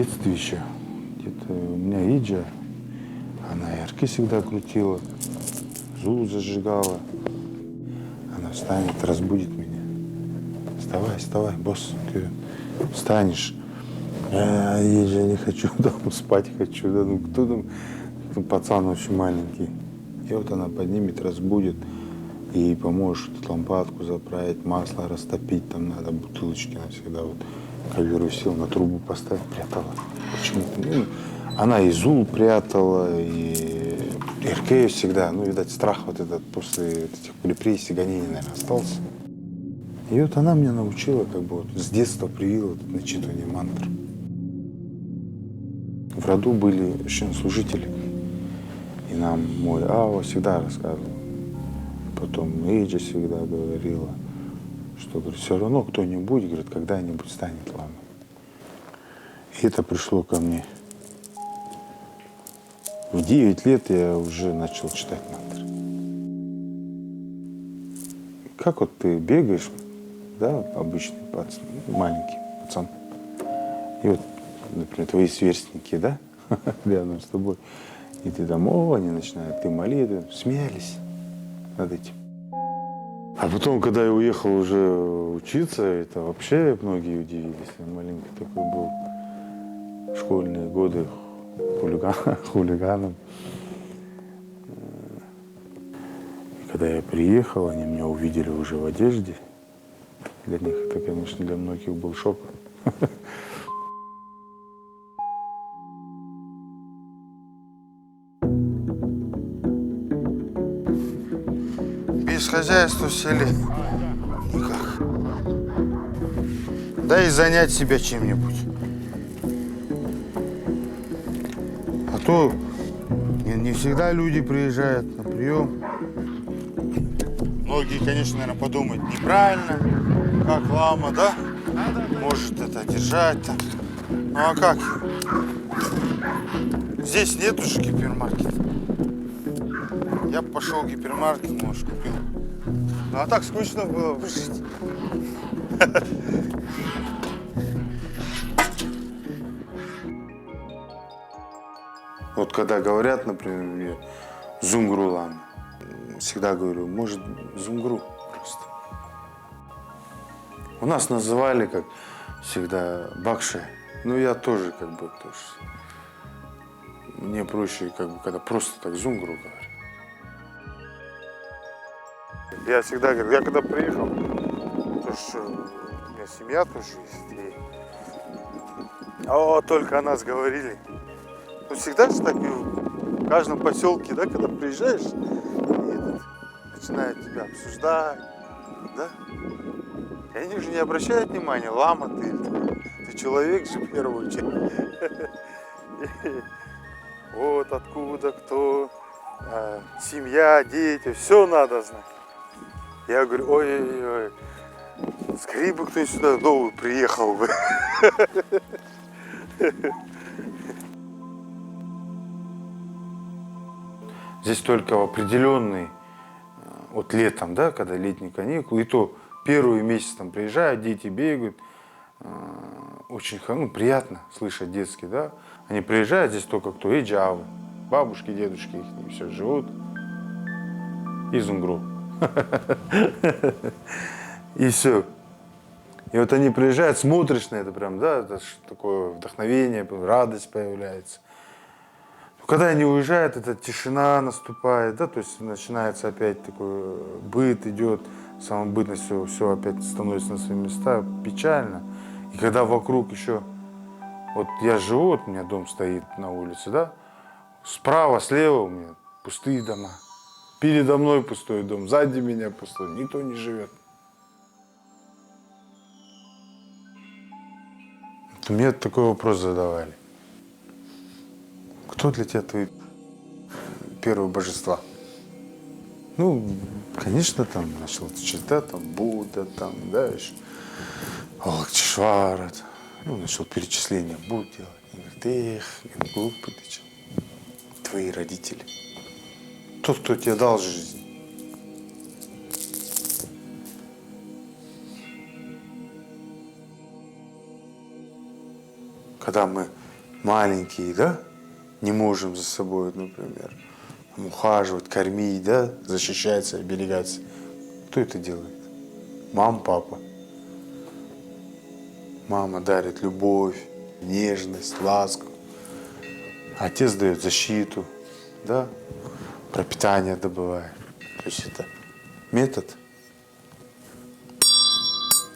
детстве еще. Где-то у меня Иджа, она ярки всегда крутила, зул зажигала. Она встанет, разбудит меня. Вставай, вставай, босс, ты встанешь. Я Иджа не хочу, там спать хочу. Да, ну кто там? Ну, пацан очень маленький. И вот она поднимет, разбудит и поможет лампадку заправить, масло растопить, там надо бутылочки навсегда. Вот ковер сел на трубу поставить, прятала. Почему-то. Ну, она и зул прятала, и РК всегда. Ну, видать, страх вот этот после этих репрессий, гонений, наверное, остался. И вот она меня научила, как бы вот с детства привила начитывание мантр. В роду были священнослужители. И нам мой Ава всегда рассказывал. Потом Эйджа всегда говорила, что, говорит, все равно кто-нибудь, говорит, когда-нибудь станет ламой. И это пришло ко мне. В 9 лет я уже начал читать мантры. Как вот ты бегаешь, да, обычный пацан, маленький пацан, и вот, например, твои сверстники, да, рядом с тобой, и ты там, они начинают, ты молитвы, смеялись над этим. А потом, когда я уехал уже учиться, это вообще многие удивились. Я маленький такой был, школьные годы, хулиганом. И когда я приехал, они меня увидели уже в одежде. Для них это, конечно, для многих был шок. Без хозяйства в селе никак. Да и занять себя чем-нибудь. А то не всегда люди приезжают на прием. Многие, конечно, наверное, подумают неправильно, как лама, да? Может это держать там. Ну а как? Здесь нету же гипермаркета. Я бы пошел в гипермаркет, может, купил. Ну а так скучно было бы жить. Вот когда говорят, например, мне зунгру лама, всегда говорю, может, зунгру просто. У нас называли, как всегда, бакши. Ну, я тоже, как бы, тоже. Мне проще, как бы, когда просто так зунгру говорю. Я всегда говорю, я когда приехал, потому что у меня семья тоже есть. И... только о нас говорили. Ну, всегда же так и в каждом поселке, да, когда приезжаешь, и начинают тебя обсуждать, да? И они уже не обращают внимания, лама ты человек же в первую очередь. Вот откуда, кто, семья, дети, все надо знать. Я говорю, ой-ой-ой, скорее бы кто-нибудь сюда новый приехал бы. Здесь только в определенный, вот летом, да, когда летние каникулы, и то первый месяц там приезжают, дети бегают, очень приятно слышать детские, да. Они приезжают, здесь только кто, и джавы, бабушки, дедушки их, все живут, и зунгру. И все. И вот они приезжают, смотришь на это прям, да, это такое вдохновение, радость появляется. Но когда они уезжают, эта тишина наступает, да, то есть начинается опять такой быт идет, самобытность, все опять становится на свои места, печально. И когда вокруг еще, вот я живу, вот у меня дом стоит на улице, да, справа, слева у меня пустые дома. Передо мной пустой дом, сзади меня пустой, никто не живет. Мне такой вопрос задавали. Кто для тебя твои первые божества? Ну, конечно, там начал читать, там Будда, там, да, еще Лакшмана, ну, начал перечисление Будд делать. Он говорит, эх, глупый ты че, твои родители. Тот, кто тебе дал жизнь. Когда мы маленькие, да, не можем за собой, например, ухаживать, кормить, да, защищаться, оберегаться. Кто это делает? Мама, папа. Мама дарит любовь, нежность, ласку. Отец дает защиту, да, пропитание добывает. То есть это метод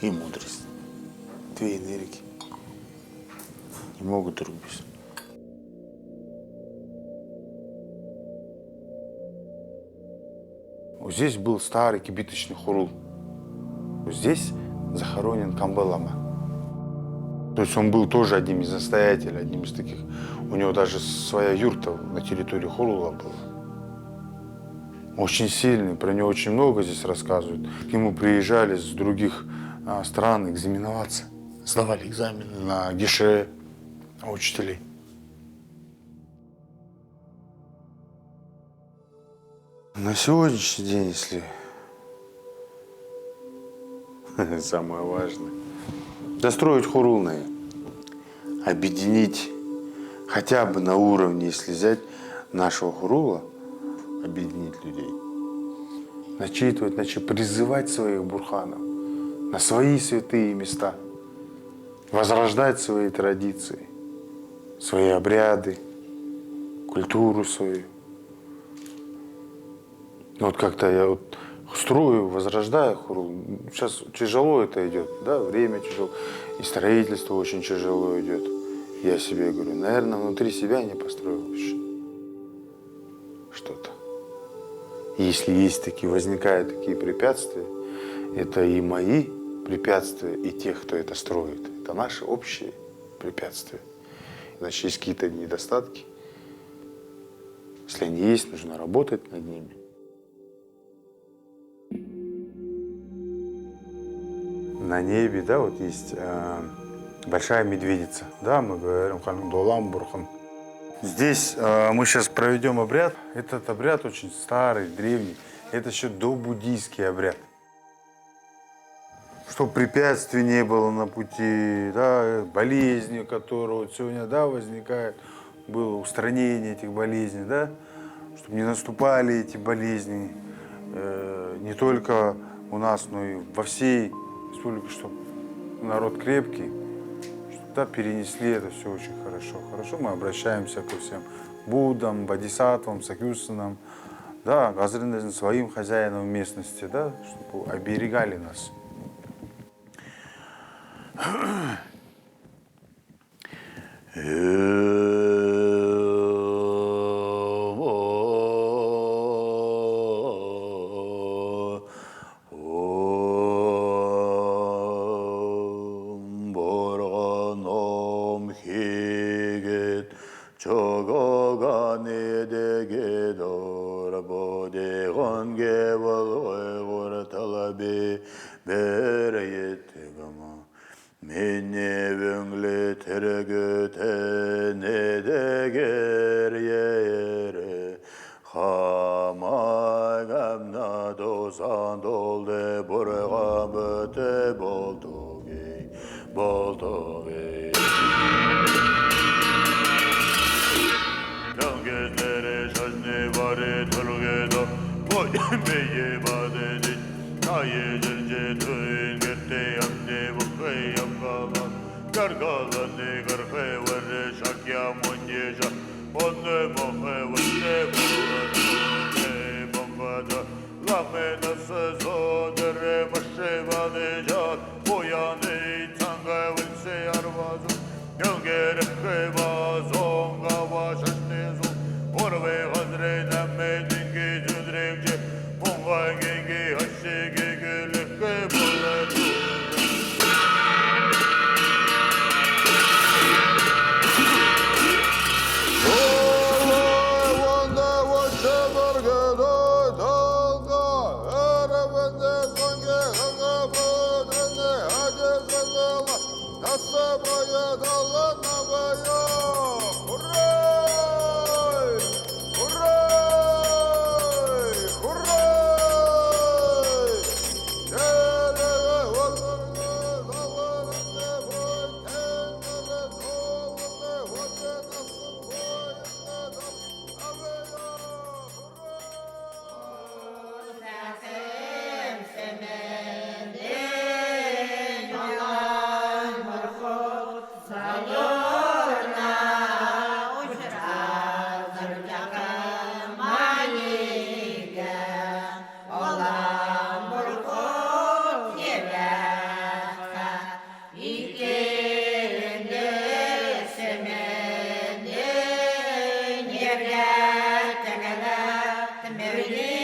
и мудрость. Две энергии не могут друг без. Вот здесь был старый кибиточный хурул. Здесь захоронен Камбалама. То есть он был тоже одним из настоятелей, одним из таких. У него даже своя юрта на территории Хурула была. Очень сильный, про него очень много здесь рассказывают. К нему приезжали с других стран экзаменоваться. Сдавали экзамены на гише учителей. На сегодняшний день, если самое важное, достроить хурул, наверное, объединить хотя бы на уровне, если взять нашего хурула, объединить людей, начитывать, значит, призывать своих бурханов на свои святые места, возрождать свои традиции, свои обряды, культуру свою. Вот как-то я вот строю, возрождаю хурул. Сейчас тяжело это идет, да, время тяжело, и строительство очень тяжело идет. Я себе говорю, наверное, внутри себя не построил еще что-то. Если есть такие, возникают такие препятствия, это и мои препятствия, и тех, кто это строит. Это наши общие препятствия. Значит, есть какие-то недостатки. Если они есть, нужно работать над ними. На небе, да, вот есть большая медведица. Да, мы говорим Долам Бурхан. Здесь мы сейчас проведем обряд. Этот обряд очень старый, древний. Это еще добуддийский обряд. Чтобы препятствий не было на пути, да, болезни, которые вот сегодня, да, возникают, было устранение этих болезней, да, чтобы не наступали эти болезни не только у нас, но и во всей республике, чтобы народ крепкий, чтобы, да, перенесли это все очень хорошо. Хорошо, мы обращаемся ко всем Буддам, Бодхисаттвам, Сакьюсанам, да, своим хозяинам местности, да, чтобы оберегали нас. Tevye, Tegele, Temeri,